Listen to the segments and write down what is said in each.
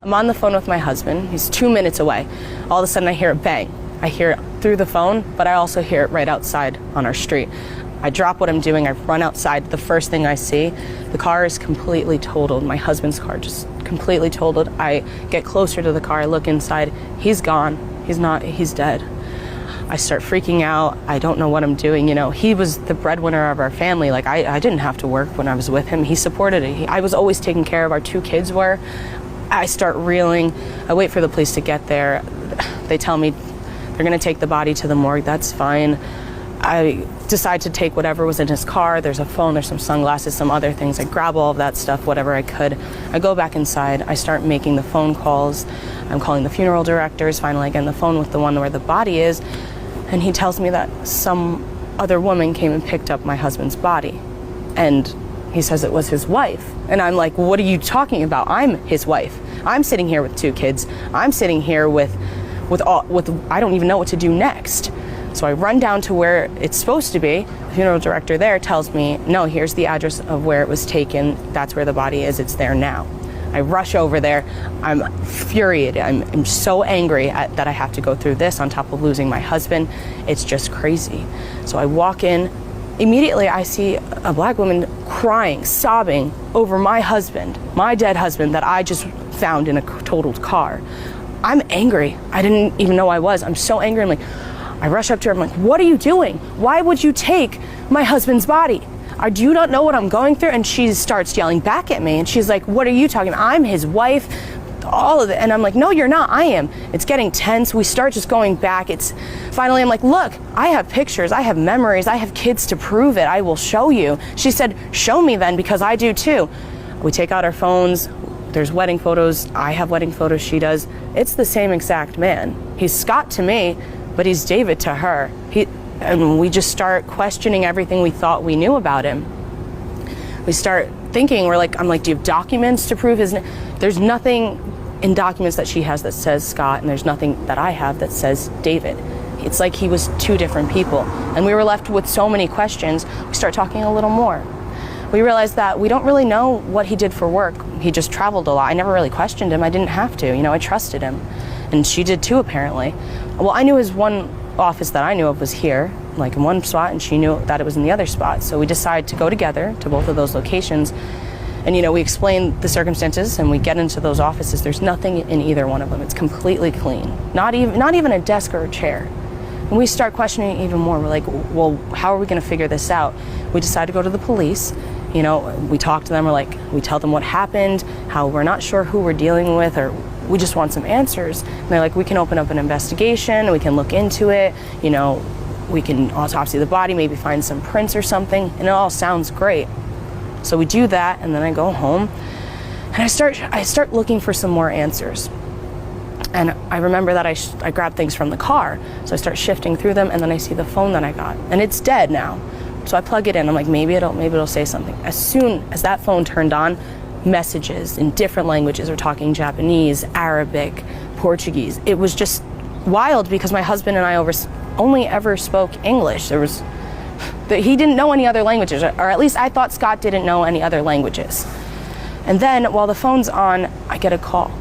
I'm on the phone with my husband. He's 2 minutes away. All of a sudden I hear a bang. I hear it through the phone, but I also hear it right outside on our street. I drop what I'm doing. I run outside. The first thing I see, the car is completely totaled. My husband's car just completely totaled. I get closer to the car. I look inside. He's gone. He's dead. I start freaking out. I don't know what I'm doing. You know, he was the breadwinner of our family. Like, I didn't have to work when I was with him. He supported it. I was always taking care of. Our 2 kids were. I start reeling. I wait for the police to get there. They tell me they're going to take the body to the morgue. That's fine. I decide to take whatever was in his car. There's a phone, there's some sunglasses, some other things. I grab all of that stuff, whatever I could. I go back inside. I start making the phone calls. I'm calling the funeral directors. Finally, I get on the phone with the one where the body is. And he tells me that some other woman came and picked up my husband's body. And he says it was his wife. And I'm like, what are you talking about? I'm his wife. I'm sitting here with 2 kids. I'm sitting here with I don't even know what to do next. So I run down to where it's supposed to be. The funeral director there tells me, no, here's the address of where it was taken. That's where the body is. It's there now. I rush over there. I'm infuriated. I'm so angry that I have to go through this on top of losing my husband. It's just crazy. So I walk in. Immediately, I see a black woman crying, sobbing over my husband, my dead husband that I just found in a totaled car. I'm angry. I didn't even know I was. I'm so angry. I rush up to her. I'm like, what are you doing? Why would you take my husband's body? Do you not know what I'm going through? And she starts yelling back at me. And she's like, what are you talking about? I'm his wife. All of it. And I'm like, no, you're not. I am. It's getting tense. We start just going back. Finally, I'm like, look, I have pictures. I have memories. I have kids to prove it. I will show you. She said, show me then, because I do too. We take out our phones. There's wedding photos. I have wedding photos. She does. It's the same exact man. He's Scott to me, but he's David to her. And we just start questioning everything we thought we knew about him. We start thinking, I'm like, do you have documents to prove his name? There's nothing in documents that she has that says Scott, and there's nothing that I have that says David. It's like he was 2 different people. And we were left with so many questions. We start talking a little more. We realized that we don't really know what he did for work. He just traveled a lot. I never really questioned him. I didn't have to. I trusted him. And she did too, apparently. Well, I knew his one office that I knew of was here, like in one spot, and she knew that it was in the other spot. So we decided to go together to both of those locations. And, we explain the circumstances, and we get into those offices. There's nothing in either one of them. It's completely clean. Not even a desk or a chair. And we start questioning even more. We're like, well, how are we going to figure this out? We decide to go to the police. We talk to them. We tell them what happened, how we're not sure who we're dealing with, or we just want some answers. And they're like, we can open up an investigation. We can look into it. We can autopsy the body, maybe find some prints or something. And it all sounds great. So we do that, and then I go home, and I start looking for some more answers. And I remember that I grabbed things from the car, so I start shifting through them, and then I see the phone that I got, and it's dead now. So I plug it in. I'm like, maybe it'll say something. As soon as that phone turned on, messages in different languages. We're talking Japanese, Arabic, Portuguese. It was just wild because my husband and I only ever spoke English. He didn't know any other languages, or at least I thought Scott didn't know any other languages. And then while the phone's on, I get a call.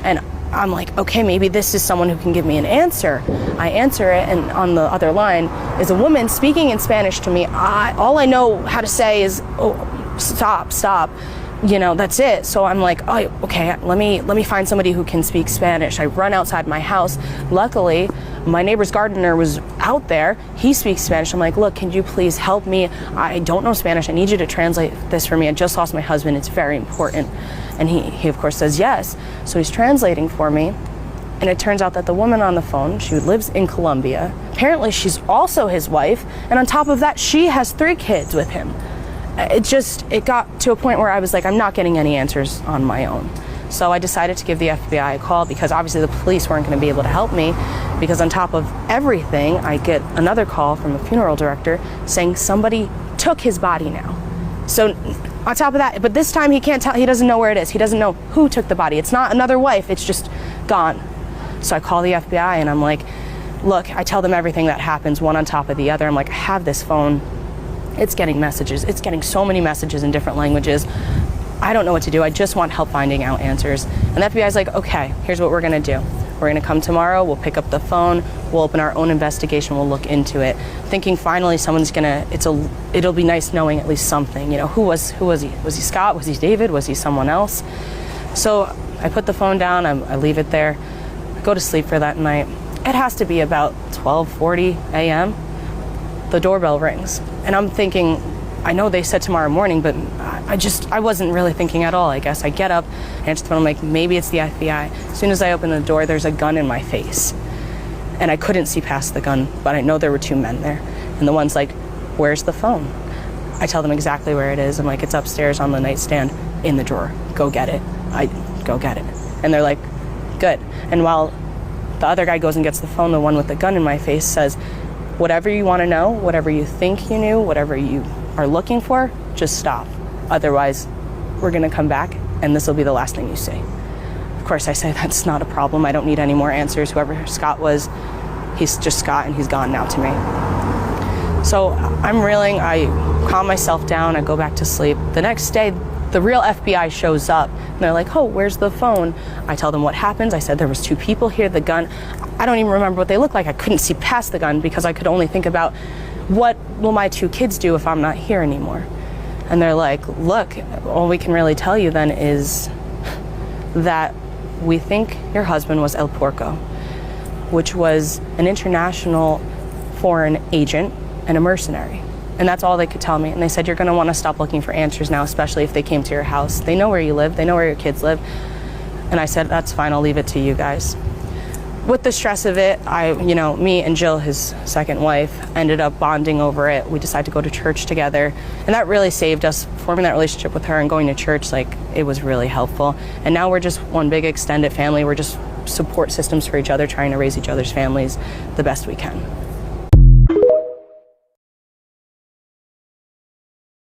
And I'm like, okay, maybe this is someone who can give me an answer. I answer it, and on the other line is a woman speaking in Spanish to me. All I know how to say is, oh, stop. That's it. So I'm like, oh, okay, let me find somebody who can speak Spanish. I run outside my house. Luckily, my neighbor's gardener was out there. He speaks Spanish. I'm like, look, can you please help me? I don't know Spanish. I need you to translate this for me. I just lost my husband. It's very important. And he of course says yes. So he's translating for me. And it turns out that the woman on the phone, she lives in Colombia. Apparently she's also his wife. And on top of that, she has 3 kids with him. It got to a point where I was like, I'm not getting any answers on my own. So I decided to give the FBI a call, because obviously the police weren't going to be able to help me, because on top of everything, I get another call from a funeral director saying somebody took his body now. So on top of that, but this time he can't tell, he doesn't know where it is. He doesn't know who took the body. It's not another wife, it's just gone. So I call the FBI and I'm like, look, I tell them everything that happens, one on top of the other. I'm like, I have this phone. It's getting messages. It's getting so many messages in different languages. I don't know what to do. I just want help finding out answers. And the FBI is like, okay, here's what we're gonna do. We're gonna come tomorrow, we'll pick up the phone, we'll open our own investigation, we'll look into it. Thinking finally someone's gonna, it'll be nice knowing at least something. You know, who was he? Was he Scott? Was he David? Was he someone else? So I put the phone down, I leave it there, I go to sleep for that night. It has to be about 12:40 a.m. The doorbell rings. And I'm thinking, I know they said tomorrow morning, but I wasn't really thinking at all, I guess. I get up, answer the phone, I'm like, maybe it's the FBI. As soon as I open the door, there's a gun in my face. And I couldn't see past the gun, but I know there were two men there. And the one's like, where's the phone? I tell them exactly where it is. I'm like, it's upstairs on the nightstand in the drawer. Go get it. I go get it. And they're like, good. And while the other guy goes and gets the phone, the one with the gun in my face says, whatever you want to know, whatever you think you knew, whatever you are looking for, just stop. Otherwise, we're going to come back and this will be the last thing you see. Of course, I say that's not a problem. I don't need any more answers. Whoever Scott was, he's just Scott and he's gone now to me. So I'm reeling. I calm myself down. I go back to sleep. The next day, the real FBI shows up and they're like, oh, where's the phone? I tell them what happens. I said there was two people here, the gun. I don't even remember what they looked like. I couldn't see past the gun because I could only think about what will my two kids do if I'm not here anymore. And they're like, look, all we can really tell you then is that we think your husband was El Porco, which was an international foreign agent and a mercenary. And that's all they could tell me. And they said, you're gonna wanna stop looking for answers now, especially if they came to your house. They know where you live, they know where your kids live. And I said, that's fine, I'll leave it to you guys. With the stress of it, me and Jill, his second wife, ended up bonding over it. We decided to go to church together. And that really saved us, forming that relationship with her and going to church, it was really helpful. And now we're just one big extended family. We're just support systems for each other, trying to raise each other's families the best we can.